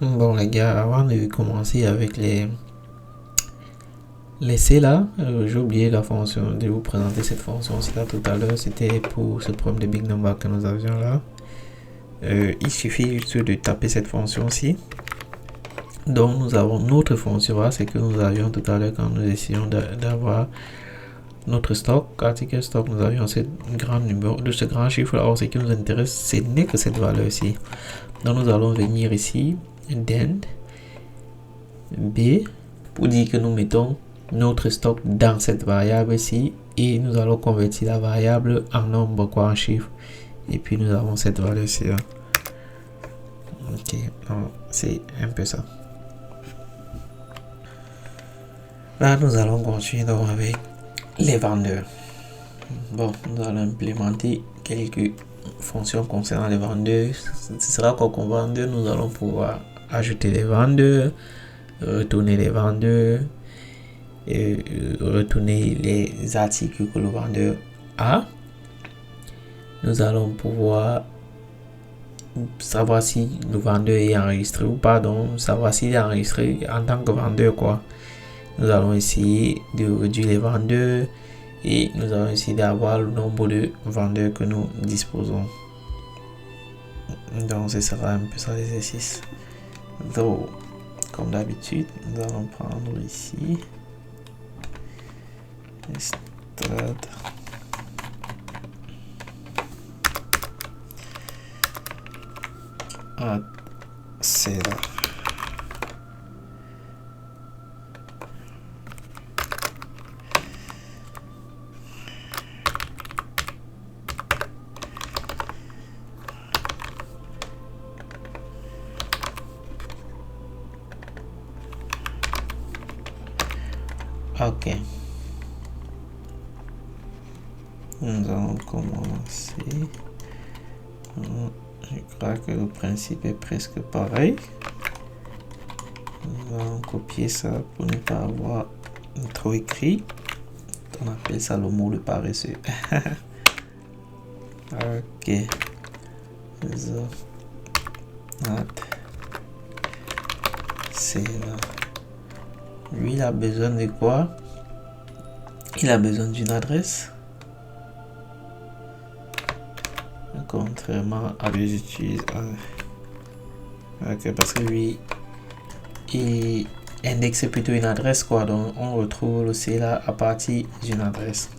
Bon les gars, avant de commencer avec les C là, j'ai oublié la fonction de vous présenter cette fonction-ci là tout à l'heure. C'était pour ce problème de big number que nous avions là. Il suffit juste de taper cette fonction-ci. Donc nous avons notre fonction là, c'est que nous avions tout à l'heure quand nous essayons d'avoir notre stock, article stock, nous avions ce grand numéro de ce grand chiffre là. Or, ce qui nous intéresse, ce n'est que cette valeur-ci. Donc nous allons venir ici, dend B, pour dire que nous mettons notre stock dans cette variable-ci et nous allons convertir la variable en nombre, quoi, en chiffre. Et puis nous avons cette valeur-ci. Ok, c'est un peu ça. Là, nous allons continuer donc avec les vendeurs. Bon, nous allons implémenter quelques fonctions concernant les vendeurs. Ce sera quoi comme vendeur? Nous allons pouvoir ajouter les vendeurs, retourner les vendeurs, et retourner les articles que le vendeur a. Nous allons pouvoir savoir si le vendeur est enregistré ou pas, donc savoir s'il est enregistré en tant que vendeur, quoi. Nous allons essayer de réduire les vendeurs et nous allons essayer d'avoir le nombre de vendeurs que nous disposons. Donc ce sera un peu ça l'exercice. Donc comme d'habitude, nous allons prendre ici stade à c'est là. Ok. Nous allons commencer. Je crois que le principe est presque pareil. Nous allons copier ça pour ne pas avoir trop écrit. On appelle ça le mot de paresseux. Ok. C'est là. Lui, il a besoin de quoi? Il a besoin d'une adresse. Contrairement à les utiliser. Ok, parce que lui, il indexe plutôt une adresse, quoi. Donc, on retrouve le C là à partir d'une adresse.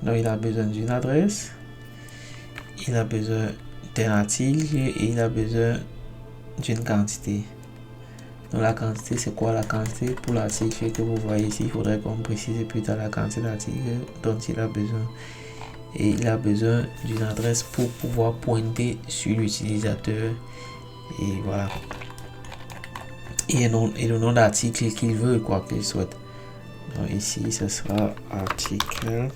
Donc, il a besoin d'une adresse. Il a besoin d'un article et il a besoin d'une quantité. Donc la quantité, c'est quoi la quantité? Pour l'article que vous voyez ici, il faudrait qu'on précise plus tard la quantité d'articles dont il a besoin. Et il a besoin d'une adresse pour pouvoir pointer sur l'utilisateur. Et voilà. Et le nom d'article qu'il veut, quoi qu'il souhaite. Donc ici, ce sera article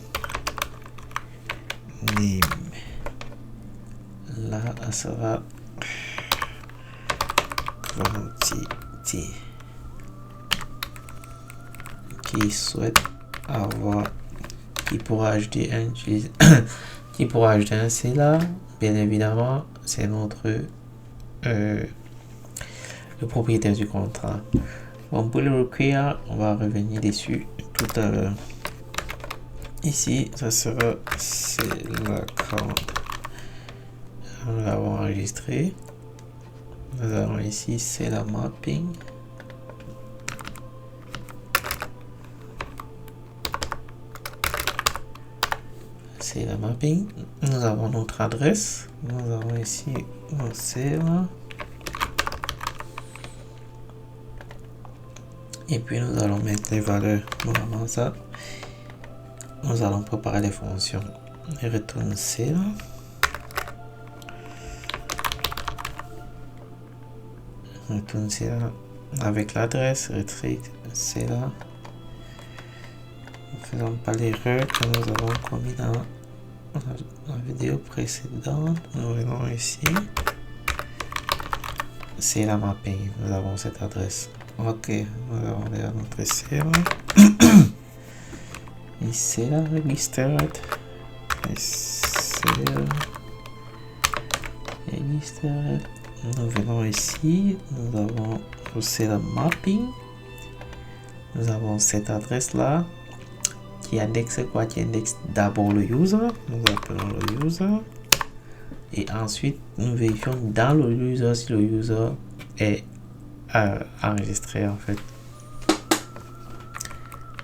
name. Là, ça sera quantité qui souhaite avoir, qui pourra ajouter un qui pourra ajouter un C là, bien évidemment, c'est notre le propriétaire du contrat. Bon, pour le require, on va revenir dessus tout à l'heure. Ici, ça sera c'est la compte. Nous l'avons enregistré. Nous avons ici c'est la mapping. C'est la mapping. Nous avons notre adresse. Nous avons ici notre serveur. Et puis nous allons mettre les valeurs. Normalement ça. Nous allons préparer les fonctions. Retourne serveur. Retourne serveur avec l'adresse. Retrieve c'est là. Ne faisons pas l'erreur que nous avons commis dans la vidéo précédente. Nous venons ici. C'est la mapping. Nous avons cette adresse. Ok, nous avons déjà notre serveur. Ici la registered. Registered. Nous venons ici, nous avons aussi le mapping. Nous avons cette adresse là qui indexe quoi? Qui indexe d'abord le user. Nous appelons le user. Et ensuite, nous vérifions dans le user si le user est enregistré en fait.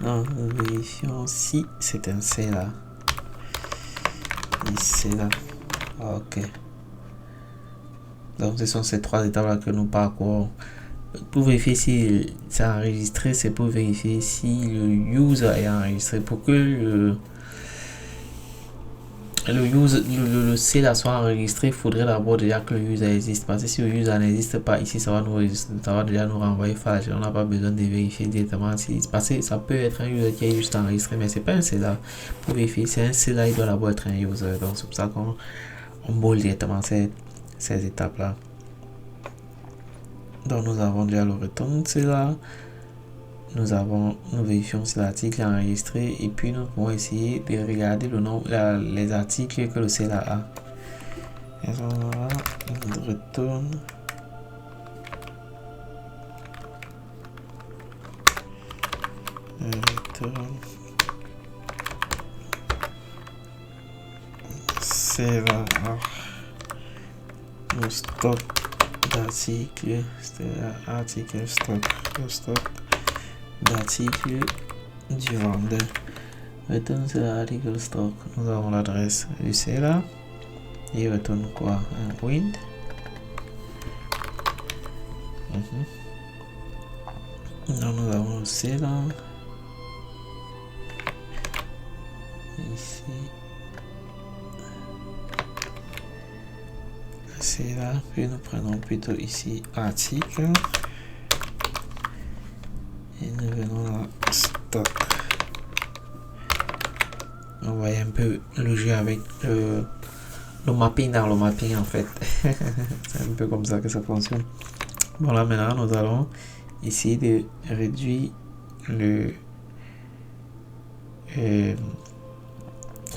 Donc, nous vérifions si c'est un C là. Et c'est là. Ok. Donc, ce sont ces trois étapes là que nous parcourons. Pour vérifier si c'est enregistré, c'est pour vérifier si le user est enregistré. Pour que le C là soit enregistré, il faudrait d'abord déjà que le user existe. Parce que si le user n'existe pas ici, ça va déjà nous renvoyer flash. On n'a pas besoin de vérifier directement si. Parce que ça peut être un user qui est juste enregistré, mais c'est pas un C là. Pour vérifier si un C là, il doit d'abord être un user. Donc c'est pour ça qu'on boule directement ces étapes là. Donc nous avons déjà le return C là. Nous vérifions si l'article est enregistré et puis nous pouvons essayer de regarder le nombre, les articles que le C là a. Et on retourne. C'est là. Le stock d'articles, c'est l'article stock, le stock d'articles du vendeur. Retourne sur l'article stock. Nous avons l'adresse du C là. Il retourne quoi? Un wind. Donc nous avons le C là. Ici. C'est là, puis nous prenons plutôt ici article et nous venons à stock. On voit un peu le jeu avec le mapping dans le mapping en fait. C'est un peu comme ça que ça fonctionne. Bon là maintenant nous allons essayer de réduire les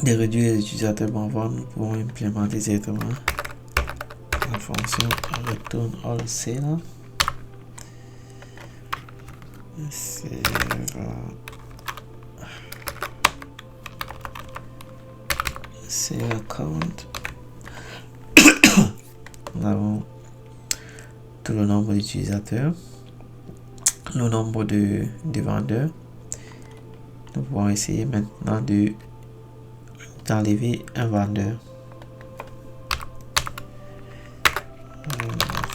utilisateurs. Bon, voir nous pouvons implémenter directement la fonction return all C là. C'est account. Nous avons tout le nombre d'utilisateurs, le nombre de vendeurs. Nous pouvons essayer maintenant d'enlever un vendeur.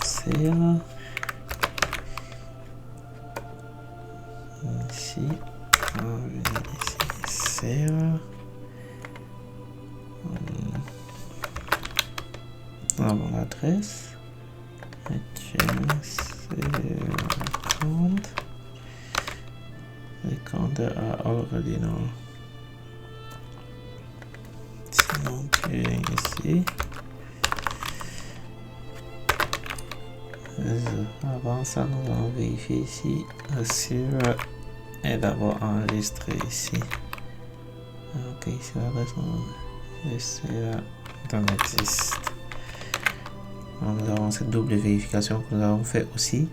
C'est là. Ici. C'est là. Nous avons l'adresse. The counter are already known. Sinon, tu viens ici. Avant ça, nous allons vérifier ici le serveur est d'abord enregistré ici. Ok, ici l'adresse de serveur existe. Nous avons cette double vérification que nous avons fait aussi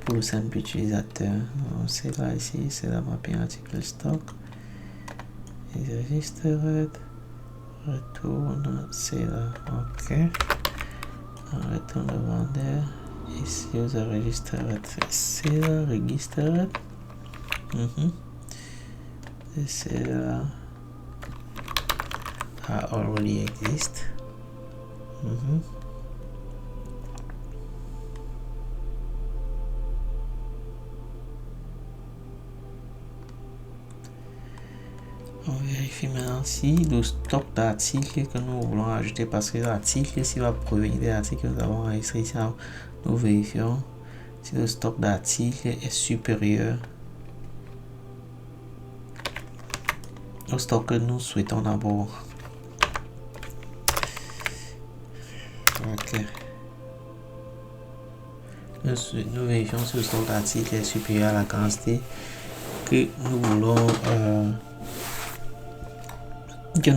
pour le simple utilisateur. C'est là ici, c'est la mapping article stock. Et registered. Retourne, c'est là. Ok. On retourne le vendeur. Ici, user registered. C'est là, registered. Et c'est là. Already exist. On vérifie maintenant si le stock d'articles que nous voulons ajouter, parce que l'article, s'il va provenir des articles que nous avons enregistrés ici, nous vérifions si le stock d'articles est supérieur au stock que nous souhaitons d'abord. Ok. Nous vérifions si le stock d'articles est supérieur à la quantité que nous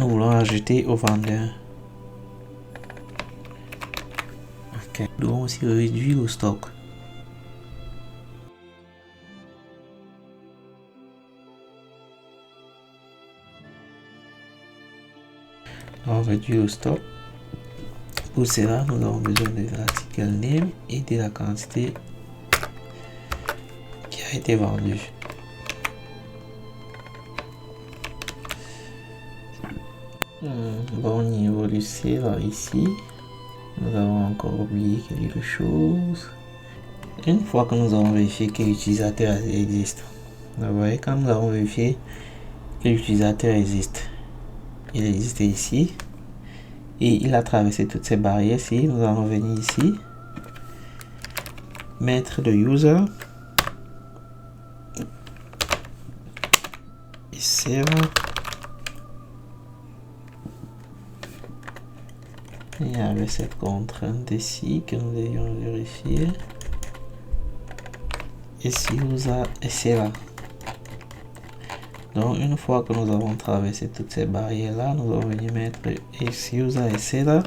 voulons ajouter au vendeur. Ok. Nous devons aussi réduire le stock. On réduit le stock. Pour cela, nous avons besoin de l'article name et de la quantité qui a été vendue. Bon, au niveau du seller ici, nous avons encore oublié quelque chose. Une fois que nous avons vérifié que l'utilisateur existe, vous voyez, quand nous avons vérifié que l'utilisateur existe, il existe ici et il a traversé toutes ces barrières ici. Nous allons venir ici, mettre le user et seller. Il y avait cette contrainte ici que nous devions vérifier. Ici, user et seller. Donc, une fois que nous avons traversé toutes ces barrières là, nous allons venir mettre ici user et seller.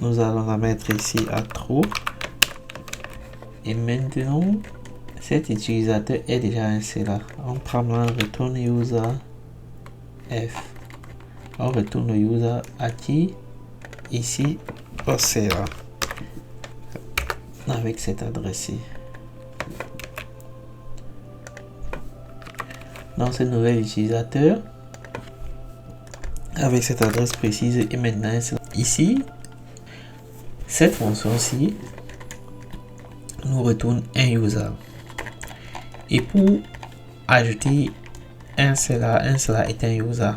Nous allons la mettre ici à true. Et maintenant, cet utilisateur est déjà un seller. On prend le retourne user F. On retourne le user à qui? Ici au seller. Avec cette adresse-ci. Dans ce nouvel utilisateur, avec cette adresse précise et maintenant ici, cette fonction-ci nous retourne un user. Et pour ajouter un seller est un user.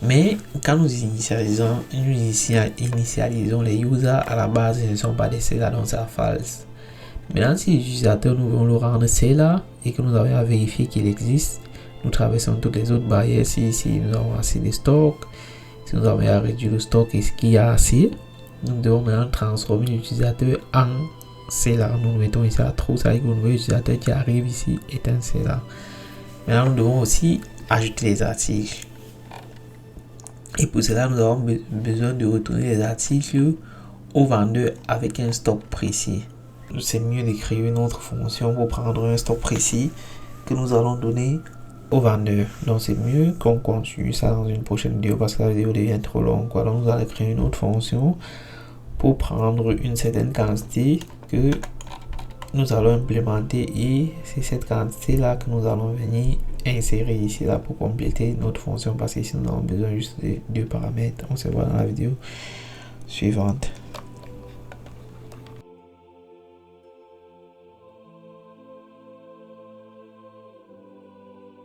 Mais quand nous initialisons les users à la base, ils ne sont pas des sellers, donc c'est false. Maintenant, si l'utilisateur nous voulons le rendre seller et que nous avons à vérifier qu'il existe, nous traversons toutes les autres barrières. Si nous avons assez de stock, si nous avons à réduire le stock et ce qu'il y a assez, nous devons maintenant transformer l'utilisateur en seller. Nous le mettons ici à true, ça veut dire que le nouvel utilisateur qui arrive ici est un seller. Maintenant, nous devons aussi ajouter les articles. Et pour cela, nous avons besoin de retourner les articles au vendeur avec un stock précis. C'est mieux d'écrire une autre fonction pour prendre un stock précis que nous allons donner au vendeur. Donc c'est mieux qu'on continue ça dans une prochaine vidéo parce que la vidéo devient trop longue. Donc nous allons créer une autre fonction pour prendre une certaine quantité que nous allons implémenter et c'est cette quantité là que nous allons venir insérer ici là pour compléter notre fonction parce que ici nous avons besoin juste de deux paramètres. On se voit dans la vidéo suivante.